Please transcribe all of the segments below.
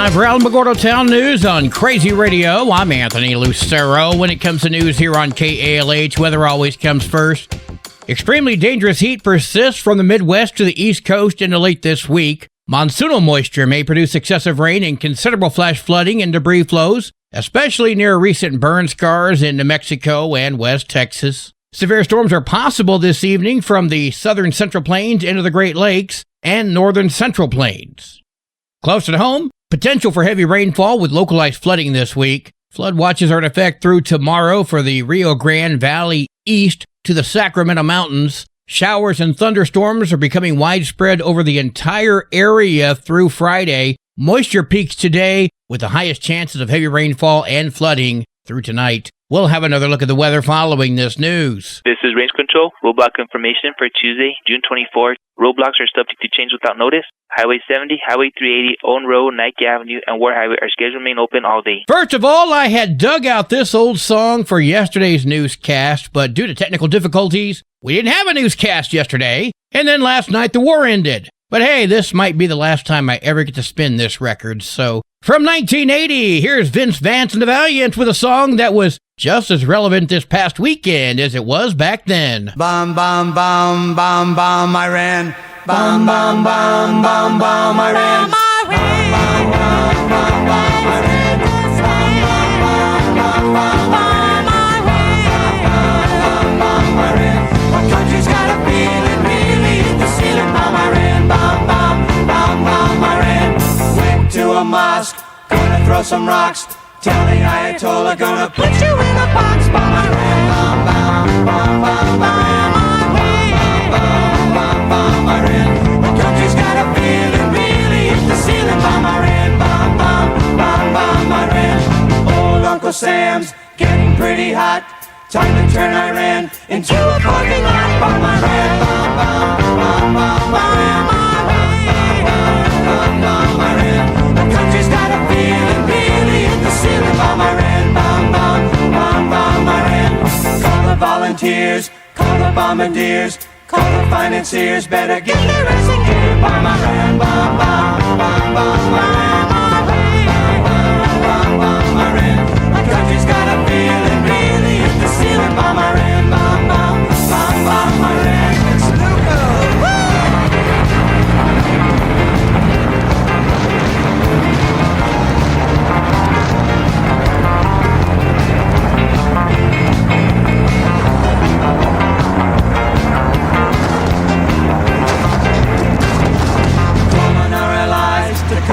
Time for Alamogordo Town News on Crazy Radio. I'm Anthony Lucero. When it comes to news here on KALH, weather always comes first. Extremely dangerous heat persists from the Midwest to the East Coast into late this week. Monsoonal moisture may produce excessive rain and considerable flash flooding and debris flows, especially near recent burn scars in New Mexico and West Texas. Severe storms are possible this evening from the southern Central Plains into the Great Lakes and northern Central Plains. Close to home, potential for heavy rainfall with localized flooding this week. Flood watches are in effect through tomorrow for the Rio Grande Valley east to the Sacramento Mountains. Showers and thunderstorms are becoming widespread over the entire area through Friday. Moisture peaks today with the highest chances of heavy rainfall and flooding through tonight. We'll have another look at the weather following this news. This is Range Control. Roadblock information for Tuesday, June 24th. Roadblocks are subject to change without notice. Highway 70, Highway 380, Owen Road, Nike Avenue, and Ward Highway are scheduled to remain open all day. First of all, I had dug out this old song for yesterday's newscast, but due to technical difficulties, we didn't have a newscast yesterday. And then last night, the war ended. But hey, this might be the last time I ever get to spin this record. So, from 1980, here's Vince Vance and the Valiants with a song that was just as relevant this past weekend as it was back then. Bum, bum, bum, bum, bum, I ran. Bum, bum, bum, bum, bum, I ran. Bum, bum, bum, bum, bum, I ran. Bum, bum, bum, bum, bum, I ran. My country's got a feeling, really hit the ceiling. Bum, I ran. Bum, bum, bum, bum, I ran. Went to a mosque, gonna throw some rocks. Tell the Ayatollah, gonna put you in a box. Bum, I ran. Bum, bum, bum, bum, I ran. I ran. My country's got a feeling, really hit the ceiling. Bum, I ran. Bum, bum, bum, bum, I ran. Old Uncle Sam's getting pretty hot. Time to turn Iran into a parking lot. Bum, I ran. Bum, bum, bum, bum, I ran. Bum, bum, I ran. My country's got a feeling, really hit the ceiling. Bum, I ran. Bum, bum, bum, bum, I ran. Call the volunteers, call the bombardiers. Call the financiers, better get their racing gear. Bum, I ran, bum, bum, bum, bum, I ran. Bum, bum, bum, I ran. My country's got a feeling, really hit the ceiling. Bum, I ran, bum, bum, bum, bum, I ran.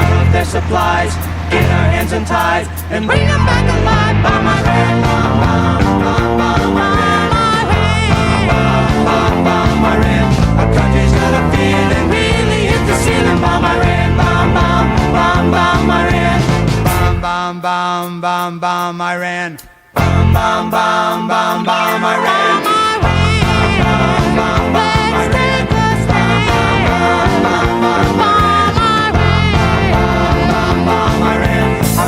It's their supplies, get our hands untied, and bring them back alive. Bum, I ran, bum, bum, bum, bum, I ran. Bum, bum, bum, I ran. Our country's got a feeling, really hit the ceiling. Bum, I ran, bum, bum, bum, bum, I ran. Bum, bum, bum, bum, bum, I ran. Bum, bum, bum, bum, bum, I ran. Bum, bum, bum, bum, I ran.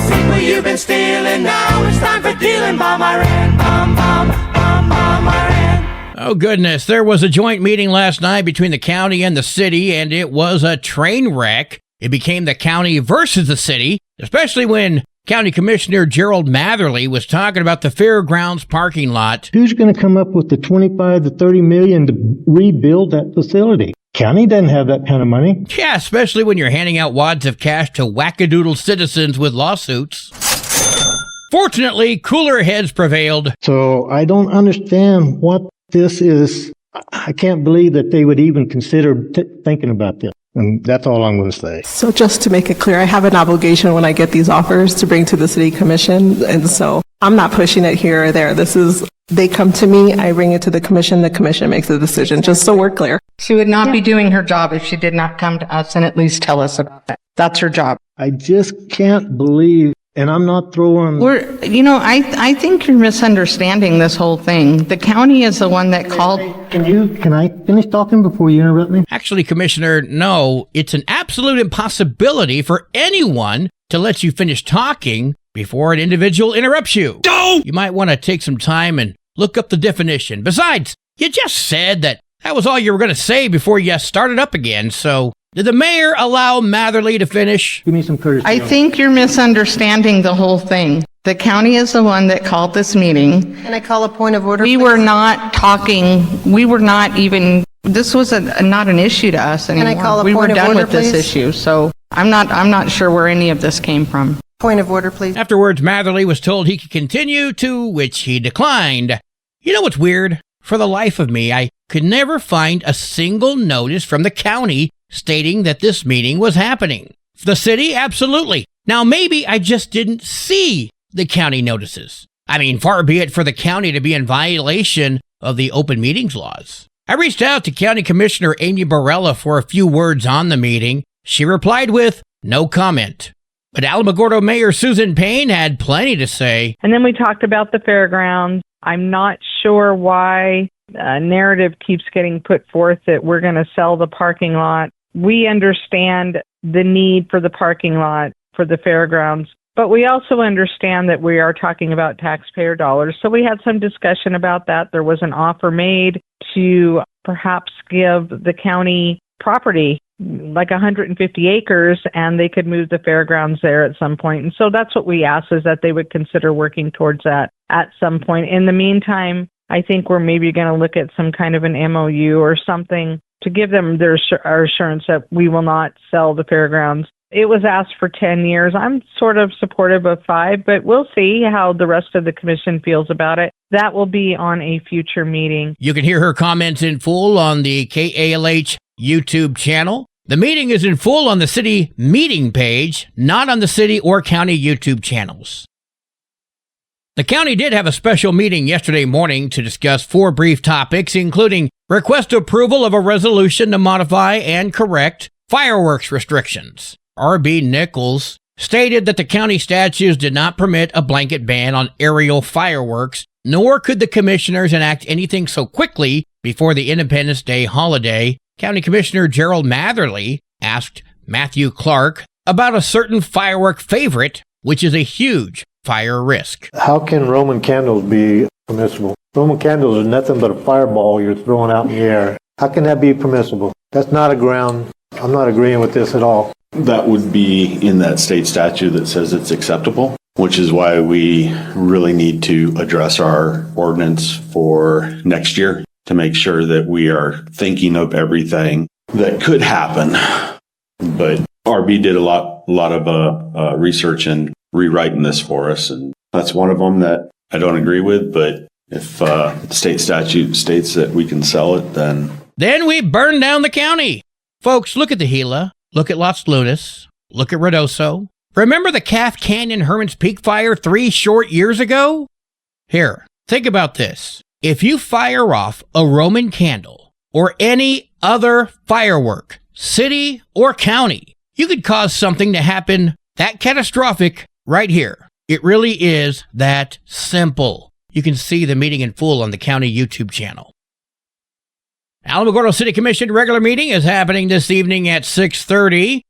People you've been stealing, now it's time for dealing. Bum, I ran. Bum, bum, bum, bum, I ran. Oh goodness, there was a joint meeting last night between the county and the city, and it was a train wreck. It became the county versus the city, especially when County Commissioner Gerald Matherly was talking about the fairgrounds parking lot. Who's going to come up with the 25 to 30 million to rebuild that facility? County doesn't have that kind of money. Yeah, especially when you're handing out wads of cash to wackadoodle citizens with lawsuits. Fortunately, cooler heads prevailed. So I don't understand what this is. I can't believe that they would even consider thinking about this. And that's all I'm going to say. So just to make it clear, I have an obligation when I get these offers to bring to the city commission. And so I'm not pushing it here or there. They come to me, I bring it to the commission makes a decision, just so we're clear. She would not be doing her job if she did not come to us and at least tell us about that. That's her job. I just can't believe, and I'm not throwing... I think you're misunderstanding this whole thing. The county is the one that called... Can I finish talking before you interrupt me? Actually, Commissioner, no, it's an absolute impossibility for anyone to let you finish talking before an individual interrupts you. No! You might want to take some time and look up the definition. Besides, you just said that was all you were going to say before you started up again, so Did the mayor allow Matherly to finish? Give me some courtesy. I think you're misunderstanding the whole thing. The county is the one that called this meeting. Can I call a point of order? We please? were not talking, we were not even, this was not an issue to us anymore. I call a We were point of done order, with this please? issue, so I'm not sure where any of this came from. Point of order, please. Afterwards, Matherly was told he could continue, to which he declined. You know what's weird? For the life of me, I could never find a single notice from the county stating that this meeting was happening. The city, absolutely. Now, maybe I just didn't see the county notices. I mean, far be it for the county to be in violation of the open meetings laws. I reached out to County Commissioner Amy Barella for a few words on the meeting. She replied with no comment. But Alamogordo Mayor Susan Payne had plenty to say. And then we talked about the fairgrounds. I'm not sure why a narrative keeps getting put forth that we're going to sell the parking lot. We understand the need for the parking lot for the fairgrounds, but we also understand that we are talking about taxpayer dollars. So we had some discussion about that. There was an offer made to perhaps give the county property, like 150 acres, and they could move the fairgrounds there at some point. And so that's what we asked, is that they would consider working towards that at some point. In the meantime, I think we're maybe going to look at some kind of an MOU or something to give them their assurance that we will not sell the fairgrounds. It was asked for 10 years. I'm sort of supportive of 5, but we'll see how the rest of the commission feels about it. That will be on a future meeting. You can hear her comments in full on the KALH YouTube channel. The meeting is in full on the city meeting page, not on the city or county YouTube channels. The county did have a special meeting yesterday morning to discuss 4 brief topics, including request approval of a resolution to modify and correct fireworks restrictions. R.B. Nichols stated that the county statutes did not permit a blanket ban on aerial fireworks, nor could the commissioners enact anything so quickly before the Independence Day holiday. County Commissioner Gerald Matherly asked Matthew Clark about a certain firework favorite, which is a huge fire risk. How can Roman candles be permissible? Roman candles are nothing but a fireball you're throwing out in the air. How can that be permissible? That's not a ground. I'm not agreeing with this at all. That would be in that state statute that says it's acceptable, which is why we really need to address our ordinance for next year to make sure that we are thinking of everything that could happen. But RB did a lot of research and rewriting this for us, and that's one of them that I don't agree with. But if the state statute states that we can sell it, then we burn down the county. Folks, look at the Gila. Look at Los Lunas. Look at Ruidoso. Remember the Calf Canyon Herman's Peak fire 3 short years ago? Here, think about this. If you fire off a Roman candle or any other firework, city or county, you could cause something to happen that catastrophic right here. It really is that simple. You can see the meeting in full on the county YouTube channel. Alamogordo City Commission regular meeting is happening this evening at 6:30.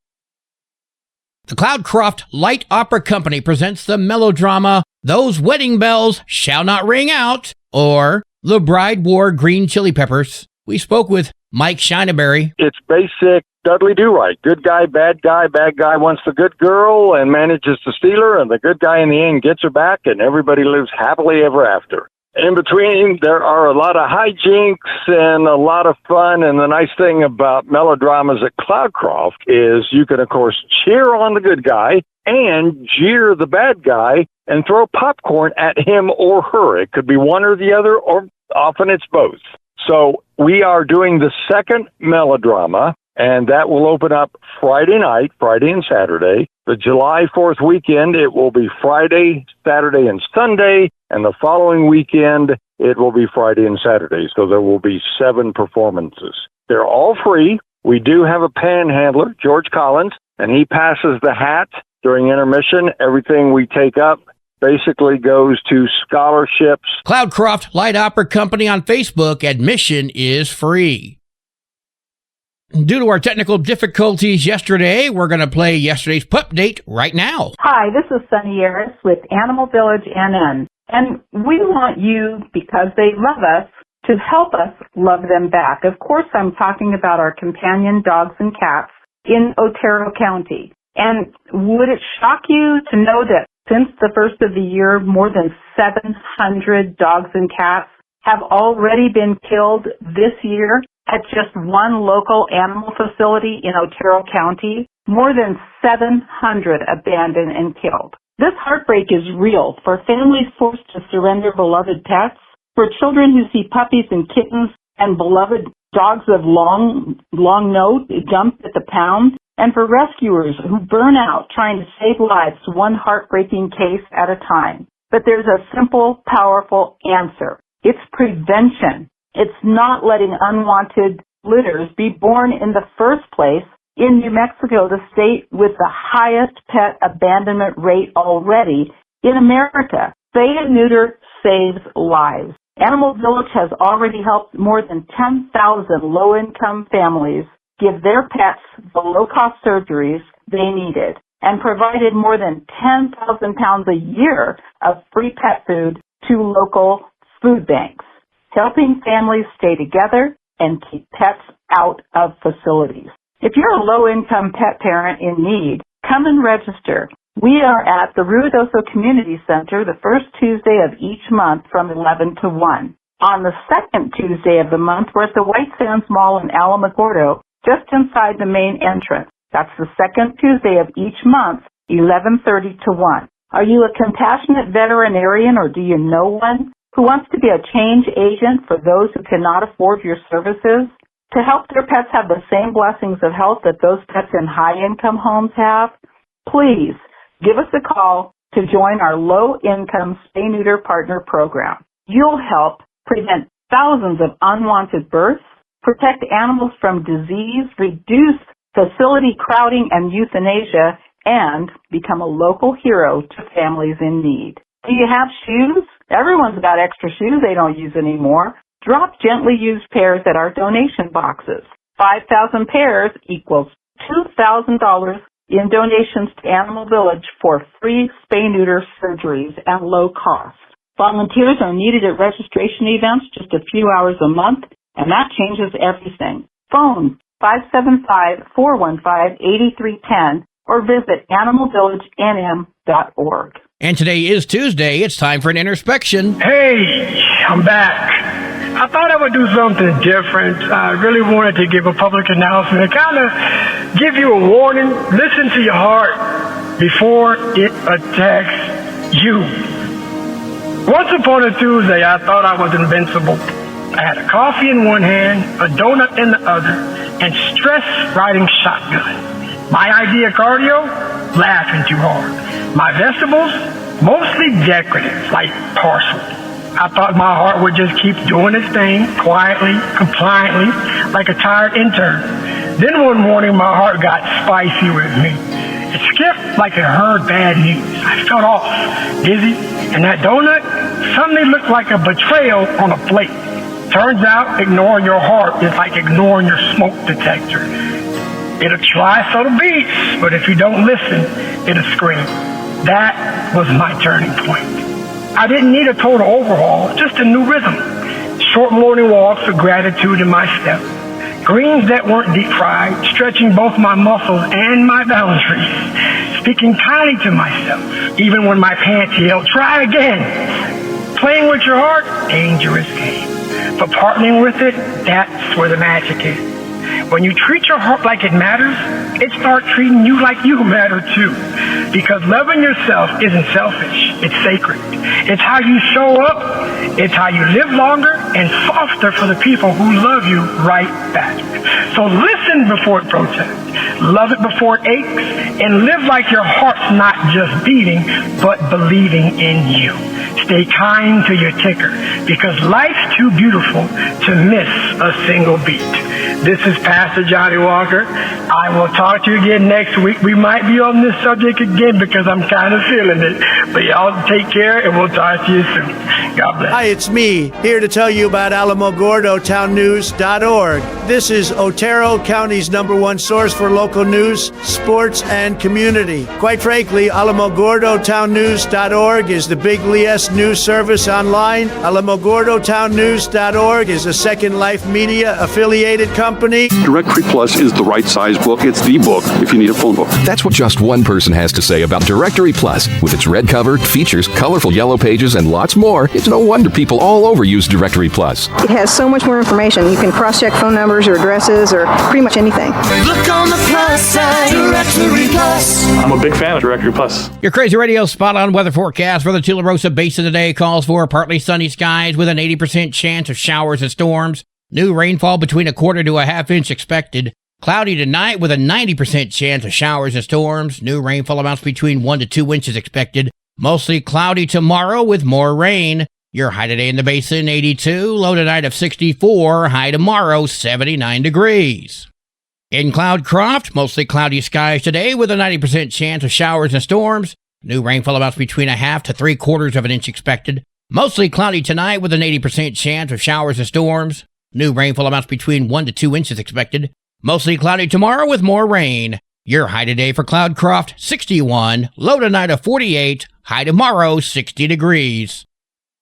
The Cloudcroft Light Opera Company presents the melodrama Those Wedding Bells Shall Not Ring Out, or The Bride Wore Green Chili Peppers. We spoke with Mike Shineberry. It's basic Dudley Do-Right. Good guy, bad guy. Bad guy wants the good girl and manages to steal her, and the good guy in the end gets her back, and everybody lives happily ever after. In between, there are a lot of hijinks and a lot of fun, and the nice thing about melodramas at Cloudcroft is you can, of course, cheer on the good guy and jeer the bad guy and throw popcorn at him or her. It could be one or the other, or often it's both. So we are doing the second melodrama, and that will open up Friday night, Friday and Saturday. The July 4th weekend, it will be Friday, Saturday, and Sunday, and the following weekend, it will be Friday and Saturday. So there will be 7 performances. They're all free. We do have a panhandler, George Collins, and he passes the hat during intermission. Everything we take up basically goes to scholarships. Cloudcroft Light Opera Company on Facebook. Admission is free. Due to our technical difficulties yesterday, we're going to play yesterday's pup date right now. Hi, this is Sunny Harris with Animal Village NN, and we want you, because they love us, to help us love them back. Of course, I'm talking about our companion dogs and cats in Otero County. And would it shock you to know that since the first of the year, more than 700 dogs and cats have already been killed this year at just one local animal facility in Otero County? More than 700 abandoned and killed. This heartbreak is real for families forced to surrender beloved pets, for children who see puppies and kittens and beloved dogs of long note dumped at the pound, and for rescuers who burn out trying to save lives one heartbreaking case at a time. But there's a simple, powerful answer. It's prevention. It's not letting unwanted litters be born in the first place. In New Mexico, the state with the highest pet abandonment rate already in America. Spay and neuter saves lives. Animal Village has already helped more than 10,000 low-income families give their pets the low-cost surgeries they needed and provided more than 10,000 pounds a year of free pet food to local food banks, helping families stay together and keep pets out of facilities. If you're a low-income pet parent in need, come and register. We are at the Ruidoso Community Center the first Tuesday of each month from 11 to 1. On the second Tuesday of the month, we're at the White Sands Mall in Alamogordo, just inside the main entrance. That's the second Tuesday of each month, 11:30 to 1. Are you a compassionate veterinarian or do you know one who wants to be a change agent for those who cannot afford your services? To help their pets have the same blessings of health that those pets in high-income homes have? Please give us a call to join our low-income spay-neuter partner program. You'll help prevent thousands of unwanted births, protect animals from disease, reduce facility crowding and euthanasia, and become a local hero to families in need. Do you have shoes? Everyone's got extra shoes they don't use anymore. Drop gently used pairs at our donation boxes. 5,000 pairs equals $2,000 in donations to Animal Village for free spay-neuter surgeries and low cost. Volunteers are needed at registration events just a few hours a month, and that changes everything. Phone 575-415-8310 or visit animalvillagenm.org. And today is Tuesday. It's time for an introspection. Hey, I'm back. I thought I would do something different. I really wanted to give a public announcement and kind of give you a warning. Listen to your heart before it attacks you. Once upon a Tuesday, I thought I was invincible. I had a coffee in one hand, a donut in the other, and stress riding shotgun. My idea of cardio? Laughing too hard. My vegetables? Mostly decorative, like parsley. I thought my heart would just keep doing its thing, quietly, compliantly, like a tired intern. Then one morning, my heart got spicy with me. It skipped like it heard bad news. I felt off, dizzy, and that donut suddenly looked like a betrayal on a plate. Turns out, ignoring your heart is like ignoring your smoke detector. It'll try subtle beats, but if you don't listen, it'll scream. That was my turning point. I didn't need a total overhaul, just a new rhythm. Short morning walks with gratitude in my step. Greens that weren't deep fried, stretching both my muscles and my boundaries. Speaking kindly to myself, even when my pants yelled, try again. Playing with your heart, dangerous game. But partnering with it, that's where the magic is. When you treat your heart like it matters, it starts treating you like you matter too. Because loving yourself isn't selfish, it's sacred. It's how you show up, it's how you live longer and softer for the people who love you right back. So listen before it protests, love it before it aches, and live like your heart's not just beating, but believing in you. Stay kind to your ticker, because life's too beautiful to miss a single beat. This is Pastor Johnny Walker. I will talk to you again next week. We might be on this subject again because I'm kind of feeling it. But y'all take care, and we'll talk to you soon. God bless. Hi, it's me, here to tell you about AlamogordoTownNews.org. This is Otero County's #1 source for local news, sports, and community. Quite frankly, AlamogordoTownNews.org is the big LES news service online. AlamogordoTownNews.org is a Second Life Media affiliated company. company. Directory Plus is the right size book. It's the book if you need a phone book. That's what just one person has to say about Directory Plus. With its red cover, features, colorful yellow pages, and lots more, it's no wonder people all over use Directory Plus. It has so much more information. You can cross-check phone numbers or addresses or pretty much anything. Look on the plus side, Directory Plus. I'm a big fan of Directory Plus. Your Crazy Radio spot-on weather forecast for the Tularosa Basin today calls for partly sunny skies with an 80% chance of showers and storms. New rainfall between a quarter to a half inch expected. Cloudy tonight with a 90% chance of showers and storms. New rainfall amounts between 1 to 2 inches expected. Mostly cloudy tomorrow with more rain. Your high today in the basin, 82. Low tonight of 64. High tomorrow, 79 degrees. In Cloudcroft, mostly cloudy skies today with a 90% chance of showers and storms. New rainfall amounts between a half to 3/4 of an inch expected. Mostly cloudy tonight with an 80% chance of showers and storms. New rainfall amounts between 1 to 2 inches expected. Mostly cloudy tomorrow with more rain. Your high today for Cloudcroft, 61. Low tonight of 48. High tomorrow, 60 degrees.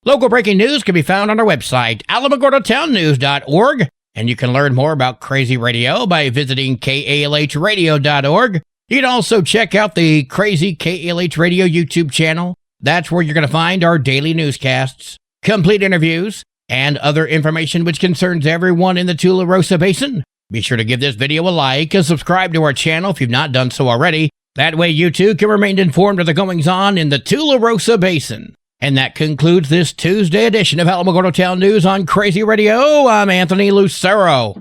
Local breaking news can be found on our website, alamogordotownnews.org. And you can learn more about Crazy Radio by visiting kalhradio.org. You can also check out the Crazy KALH Radio YouTube channel. That's where you're going to find our daily newscasts, complete interviews, and other information which concerns everyone in the Tularosa Basin. Be sure to give this video a like and subscribe to our channel if you've not done so already. That way you too can remain informed of the goings-on in the Tularosa Basin. And that concludes this Tuesday edition of Alamogordo Town News on Crazy Radio. I'm Anthony Lucero.